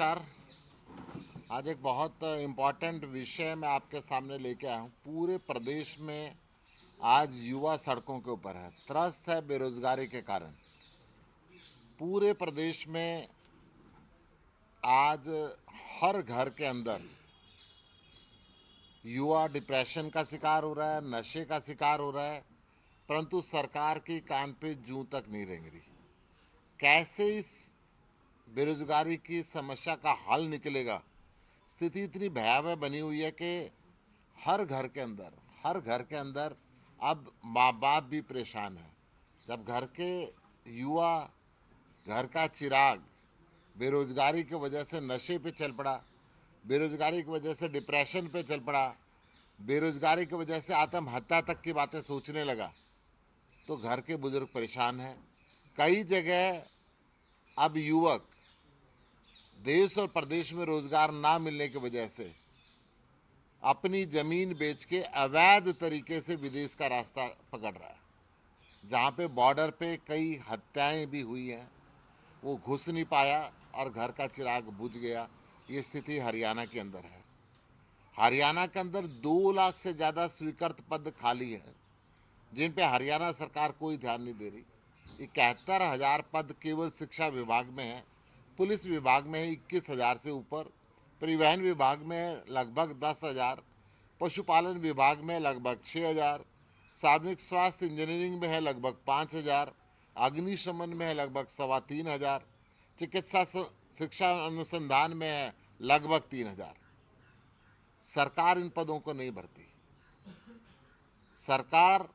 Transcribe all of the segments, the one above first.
नमस्कार। आज एक बहुत इम्पॉर्टेंट विषय मैं आपके सामने लेके आया हूँ। पूरे प्रदेश में आज युवा सड़कों के ऊपर है, त्रस्त है बेरोजगारी के कारण। पूरे प्रदेश में आज हर घर के अंदर युवा डिप्रेशन का शिकार हो रहा है, नशे का शिकार हो रहा है, परंतु सरकार की कान पे जूं तक नहीं रेंग रही। कैसे इस बेरोजगारी की समस्या का हल निकलेगा? स्थिति इतनी भयावह बनी हुई है कि हर घर के अंदर अब माँ बाप भी परेशान है। जब घर के युवा, घर का चिराग बेरोजगारी की वजह से नशे पे चल पड़ा, बेरोजगारी की वजह से डिप्रेशन पे चल पड़ा, बेरोजगारी की वजह से आत्महत्या तक की बातें सोचने लगा, तो घर के बुजुर्ग परेशान हैं। कई जगह अब युवक देश और प्रदेश में रोजगार ना मिलने की वजह से अपनी जमीन बेच के अवैध तरीके से विदेश का रास्ता पकड़ रहा है। जहाँ पे बॉर्डर पे कई हत्याएं भी हुई हैं, वो घुस नहीं पाया और घर का चिराग बुझ गया। ये स्थिति हरियाणा के अंदर है। हरियाणा के अंदर 2 लाख से ज़्यादा स्वीकृत पद खाली हैं, जिन पे हरियाणा सरकार कोई ध्यान नहीं दे रही। 71,000 पद केवल शिक्षा विभाग में है, पुलिस विभाग में है 21,000 से ऊपर, परिवहन विभाग में है लगभग 10,000, पशुपालन विभाग में लगभग 6,000, सार्वजनिक स्वास्थ्य इंजीनियरिंग में है लगभग 5,000, अग्निशमन में है लगभग 3,25,000, चिकित्सा शिक्षा अनुसंधान में है लगभग 3,000। सरकार इन पदों को नहीं भरती। सरकार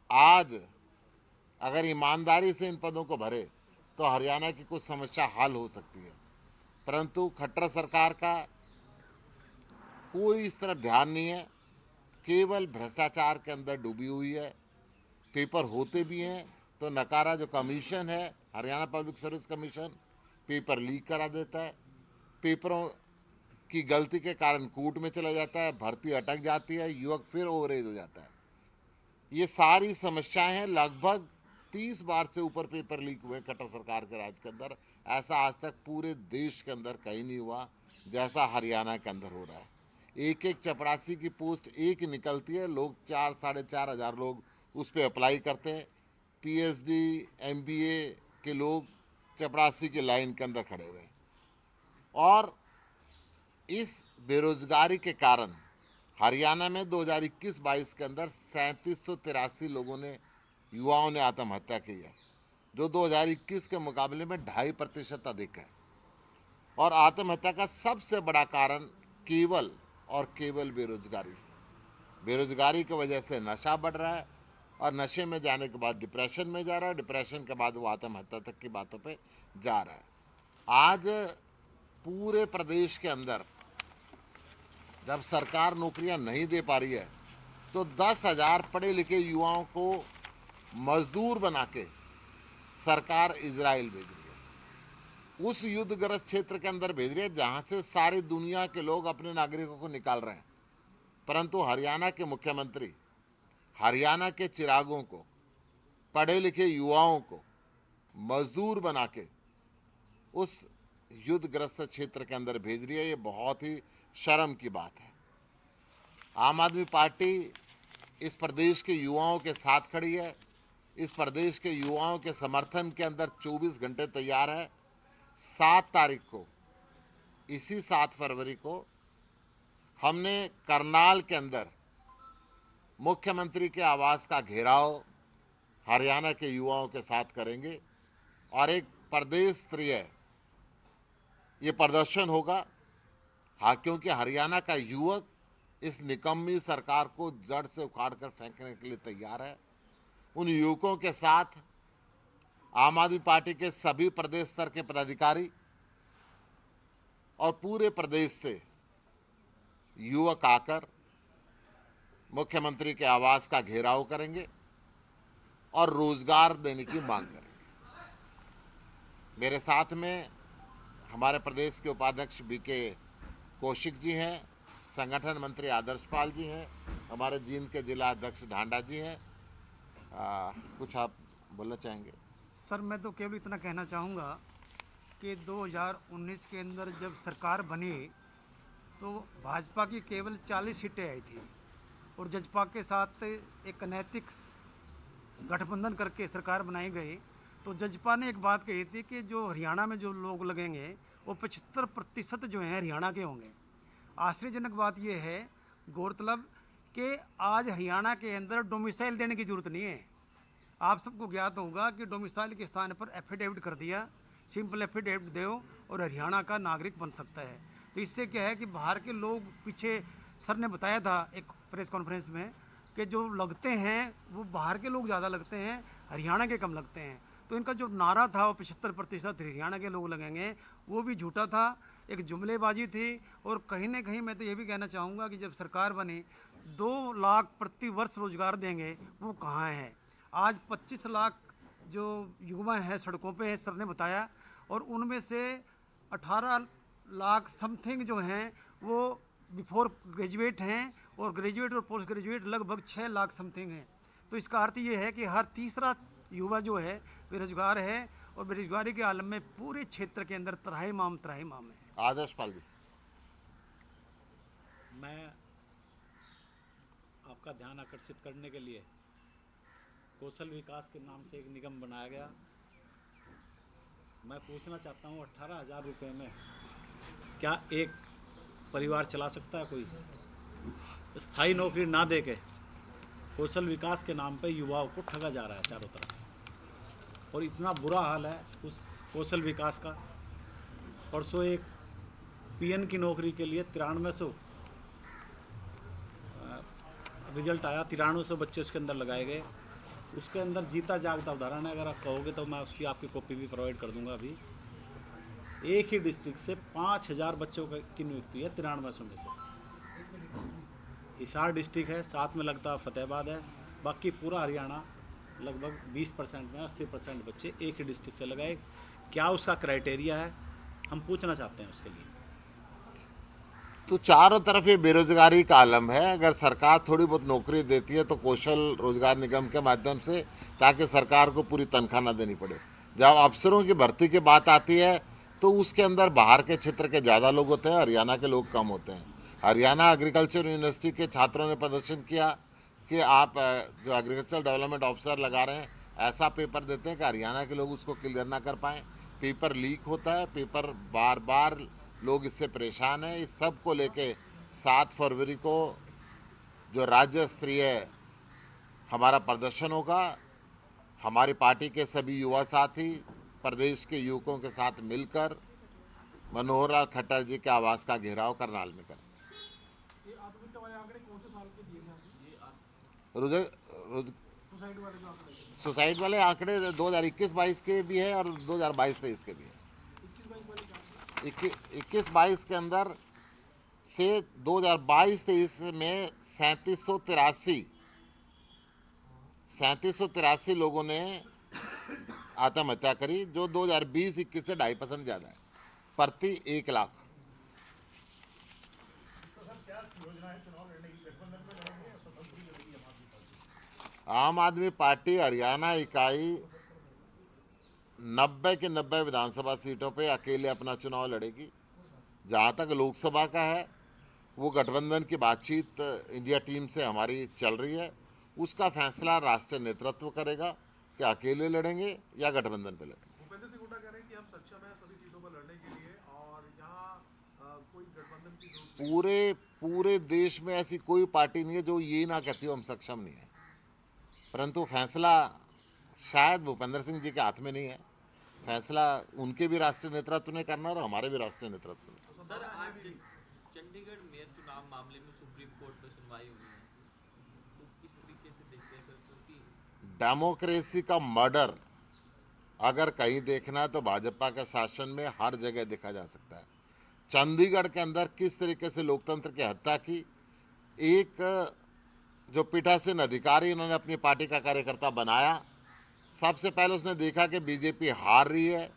आज अगर ईमानदारी से इन पदों को भरे तो हरियाणा की कुछ समस्या हल हो सकती है, परंतु खट्टर सरकार का कोई इस तरफ ध्यान नहीं है। केवल भ्रष्टाचार के अंदर डूबी हुई है। पेपर होते भी हैं तो नकारा जो कमीशन है, Haryana public service commission, paper leak करा देता है। पेपरों की गलती के कारण कोर्ट में चला जाता है, भर्ती अटक जाती है, युवक फिर ओवरेज हो जाता है। ये सारी समस्याएं हैं। लगभग 30 बार से ऊपर पेपर लीक हुए कटर सरकार के राज के अंदर। ऐसा आज तक पूरे देश के अंदर कहीं नहीं हुआ जैसा हरियाणा के अंदर हो रहा है। एक एक चपरासी की पोस्ट एक ही निकलती है, लोग 4-4.5 हज़ार लोग उस पर अप्लाई करते हैं। पीएचडी एमबीए के लोग चपरासी की लाइन के अंदर खड़े हुए हैं। और इस बेरोजगारी के कारण हरियाणा में 2021-22 के अंदर 3783 लोगों ने, युवाओं ने आत्महत्या की है, जो 2021 के मुकाबले में 2.5% अधिक है। और आत्महत्या का सबसे बड़ा कारण केवल और केवल बेरोजगारी। बेरोजगारी की वजह से नशा बढ़ रहा है और नशे में जाने के बाद डिप्रेशन में जा रहा है, डिप्रेशन के बाद वो आत्महत्या तक की बातों पे जा रहा है। आज पूरे प्रदेश के अंदर जब सरकार नौकरियां नहीं दे पा रही है तो 10,000 पढ़े लिखे युवाओं को मजदूर बना के सरकार इजराइल भेज रही है। उस युद्धग्रस्त क्षेत्र के अंदर भेज रही है जहां से सारी दुनिया के लोग अपने नागरिकों को निकाल रहे हैं। परंतु हरियाणा के मुख्यमंत्री हरियाणा के चिरागों को, पढ़े लिखे युवाओं को मजदूर बना के उस युद्धग्रस्त क्षेत्र के अंदर भेज रही है। ये बहुत ही शर्म की बात है। आम आदमी पार्टी इस प्रदेश के युवाओं के साथ खड़ी है। इस प्रदेश के युवाओं के समर्थन के अंदर 24 घंटे तैयार है। 7 तारीख को, इसी 7 फरवरी को हमने करनाल के अंदर मुख्यमंत्री के आवास का घेराव हरियाणा के युवाओं के साथ करेंगे और एक प्रदेश स्तरीय ये प्रदर्शन होगा। हाँ, क्योंकि हरियाणा का युवक इस निकम्मी सरकार को जड़ से उखाड़ कर फेंकने के लिए तैयार है। उन युवकों के साथ आम आदमी पार्टी के सभी प्रदेश स्तर के पदाधिकारी और पूरे प्रदेश से युवक आकर मुख्यमंत्री के आवास का घेराव करेंगे और रोजगार देने की मांग करेंगे। मेरे साथ में हमारे प्रदेश के उपाध्यक्ष बीके कौशिक जी हैं, संगठन मंत्री आदर्शपाल जी हैं, हमारे जींद के जिला अध्यक्ष ढांडा जी हैं। कुछ आप बोलना चाहेंगे? सर, मैं तो केवल इतना कहना चाहूँगा कि 2019 के अंदर जब सरकार बनी तो भाजपा की केवल 40 सीटें आई थी और जजपा के साथ एक अनैतिक गठबंधन करके सरकार बनाई गई। तो जजपा ने एक बात कही थी कि जो हरियाणा में जो लोग लगेंगे वो 75% जो हैं हरियाणा के होंगे। आश्चर्यजनक बात यह है, गौरतलब कि आज हरियाणा के अंदर डोमिसाइल देने की ज़रूरत नहीं है। आप सबको ज्ञात होगा कि डोमिसाइल के स्थान पर एफिडेविट कर दिया, सिंपल एफिडेविट दो और हरियाणा का नागरिक बन सकता है। तो इससे क्या है कि बाहर के लोग, पीछे सर ने बताया था एक प्रेस कॉन्फ्रेंस में कि जो लगते हैं वो बाहर के लोग ज़्यादा लगते हैं, हरियाणा के कम लगते हैं। तो इनका जो नारा था वो 75% हरियाणा के लोग लगेंगे, वो भी झूठा था, एक जुमलेबाजी थी। और कहीं ना कहीं मैं तो ये भी कहना चाहूँगा कि जब सरकार बनी 2 लाख प्रति वर्ष रोजगार देंगे, वो कहाँ है? आज 25 लाख जो युवा हैं सड़कों पे है, सर ने बताया, और उनमें से 18 लाख समथिंग जो हैं वो बिफोर ग्रेजुएट हैं, और ग्रेजुएट और पोस्ट ग्रेजुएट लगभग 6 लाख समथिंग हैं। तो इसका अर्थ ये है कि हर तीसरा युवा जो है बेरोजगार है, और बेरोजगारी के आलम में पूरे क्षेत्र के अंदर त्राहिमाम है। आदर्श पाल जी, मैं आपका ध्यान आकर्षित करने के लिए, कौशल विकास के नाम से एक निगम बनाया गया। मैं पूछना चाहता हूँ 18,000 रुपये में क्या एक परिवार चला सकता है कोई? स्थायी नौकरी ना दे के कौशल विकास के नाम पे युवाओं को ठगा जा रहा है चारों तरफ, और इतना बुरा हाल है उस कौशल विकास का। परसों एक पीएन की नौकरी के लिए 9300 रिजल्ट आया, 9300 बच्चे उसके अंदर लगाए गए। उसके अंदर जीता जागता उदाहरण है, अगर आप कहोगे तो मैं उसकी आपकी कॉपी भी प्रोवाइड कर दूंगा। अभी एक ही डिस्ट्रिक्ट से 5000 बच्चों की नियुक्ति है 9300 में से। हिसार डिस्ट्रिक्ट है, साथ में लगता फतेहाबाद है, बाकी पूरा हरियाणा लगभग 20% में 80% बच्चे एक ही डिस्ट्रिक्ट से लगाए। क्या उसका क्राइटेरिया है, हम पूछना चाहते हैं उसके लिए। तो चारों तरफ ये बेरोजगारी का आलम है। अगर सरकार थोड़ी बहुत नौकरी देती है तो कौशल रोजगार निगम के माध्यम से, ताकि सरकार को पूरी तनख्वाह ना देनी पड़े। जब अफसरों की भर्ती की बात आती है तो उसके अंदर बाहर के क्षेत्र के ज़्यादा लोग होते हैं, हरियाणा के लोग कम होते हैं। हरियाणा एग्रीकल्चर यूनिवर्सिटी के छात्रों ने प्रदर्शन किया कि आप जो एग्रीकल्चर डेवलपमेंट ऑफिसर लगा रहे हैं, ऐसा पेपर देते हैं कि हरियाणा के लोग उसको क्लियर ना कर पाएँ। पेपर लीक होता है, पेपर बार बार लोग इससे परेशान हैं। इस सब को लेके 7 फरवरी को जो राज्य स्तरीय हमारा प्रदर्शन होगा, हमारी पार्टी के सभी युवा साथी प्रदेश के युवकों के साथ मिलकर मनोहर लाल खट्टर जी के आवास का घेराव करनाल में करें। सुसाइड वाले आंकड़े 2021-22 के भी है और 2022-23 के भी है। 21-22 के अंदर से 2022-23 में 3783 लोगों ने आत्महत्या करी, जो 2020-21 से 2.5% ज़्यादा है प्रति 1 लाख। आम आदमी पार्टी हरियाणा इकाई 90 के 90 विधानसभा सीटों पे अकेले अपना चुनाव लड़ेगी। जहाँ तक लोकसभा का है, वो गठबंधन की बातचीत इंडिया टीम से हमारी चल रही है। उसका फैसला राष्ट्रीय नेतृत्व करेगा कि अकेले लड़ेंगे या गठबंधन पे लड़ेंगे। भूपेंद्र सिंह हुड्डा कह रहे हैं कि हम सक्षम हैं सभी सीटों पर लड़ने के लिए, और यहाँ कोई गठबंधन की जरूरत पूरे देश में ऐसी कोई पार्टी नहीं है जो ये ना कहती हो हम सक्षम नहीं है, परंतु फैसला शायद भूपेंद्र सिंह जी के हाथ में नहीं है। फैसला उनके भी राष्ट्रीय नेतृत्व ने करना और हमारे भी राष्ट्रीय नेतृत्व ने। सर, आज चंडीगढ़ मेयर चुनाव मामले में सुप्रीम कोर्ट में सुनवाई हुई है, तो किस तरीके से देखते हैं सर? क्योंकि डेमोक्रेसी का मर्डर अगर कहीं देखना है तो भाजपा के शासन में हर जगह देखा जा सकता है। चंडीगढ़ के अंदर किस तरीके से लोकतंत्र की हत्या की। एक जो पीठासीन अधिकारी इन्होंने अपनी पार्टी का कार्यकर्ता बनाया, सबसे पहले उसने देखा कि बीजेपी हार रही है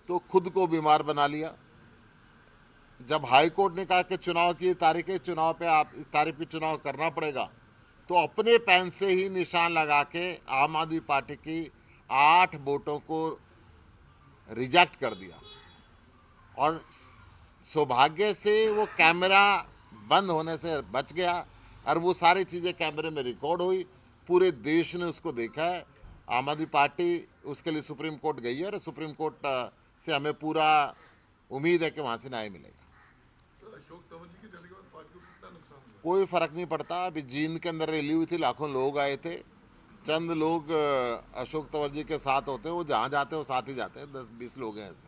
तो खुद को बीमार बना लिया। जब हाई कोर्ट ने कहा कि चुनाव की तारीख है, चुनाव पे आप इस तारीख पे चुनाव करना पड़ेगा, तो अपने पेन से ही निशान लगा के आम आदमी पार्टी की 8 वोटों को रिजेक्ट कर दिया। और सौभाग्य से वो कैमरा बंद होने से बच गया और वो सारी चीज़ें कैमरे में रिकॉर्ड हुई, पूरे देश ने उसको देखा है। आम आदमी पार्टी उसके लिए सुप्रीम कोर्ट गई है और सुप्रीम कोर्ट से हमें पूरा उम्मीद है कि वहाँ से न्याय मिलेगा। तो अशोक तंवर जी की जाने के बाद पार्टी को कितना नुकसान हुआ? कोई फर्क नहीं पड़ता। अभी जींद के अंदर रैली हुई थी, लाखों लोग आए थे। चंद लोग अशोक तंवर जी के साथ होते हैं, वो जहाँ जाते हैं वो साथ ही जाते हैं। 10-20 लोग हैं ऐसे।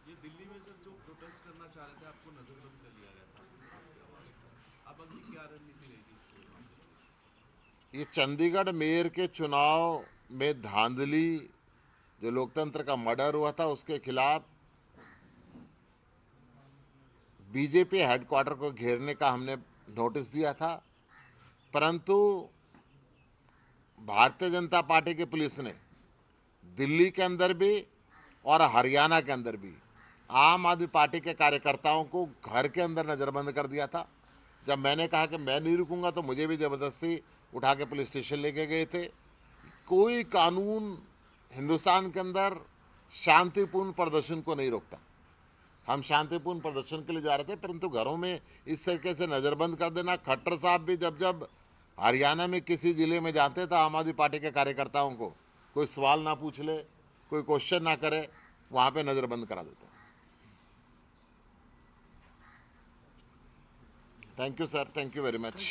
ये दिल्ली में सर जो प्रोटेस्ट करना चाह रहे थे आपको नजरबंद कर लिया गया था आपकी आवाज पर, अब अगली क्या रणनीति रहेगी इस प्रोग्राम में? ये चंडीगढ़ मेयर के चुनाव में धांधली, जो लोकतंत्र का मर्डर हुआ था, उसके खिलाफ बीजेपी हेडक्वार्टर को घेरने का हमने नोटिस दिया था, परंतु भारतीय जनता पार्टी की पुलिस ने दिल्ली के अंदर भी और हरियाणा के अंदर भी आम आदमी पार्टी के कार्यकर्ताओं को घर के अंदर नज़रबंद कर दिया था। जब मैंने कहा कि मैं नहीं रुकूंगा तो मुझे भी ज़बरदस्ती उठा के पुलिस स्टेशन लेके गए थे। कोई कानून हिंदुस्तान के अंदर शांतिपूर्ण प्रदर्शन को नहीं रोकता। हम शांतिपूर्ण प्रदर्शन के लिए जा रहे थे, परंतु घरों में इस तरीके से नज़रबंद कर देना। खट्टर साहब भी जब जब हरियाणा में किसी ज़िले में जाते तो आम आदमी पार्टी के कार्यकर्ताओं को कोई सवाल ना पूछ ले, कोई क्वेश्चन ना करे, वहाँ पे नज़रबंद करा देते। Thank you sir, thank you very much.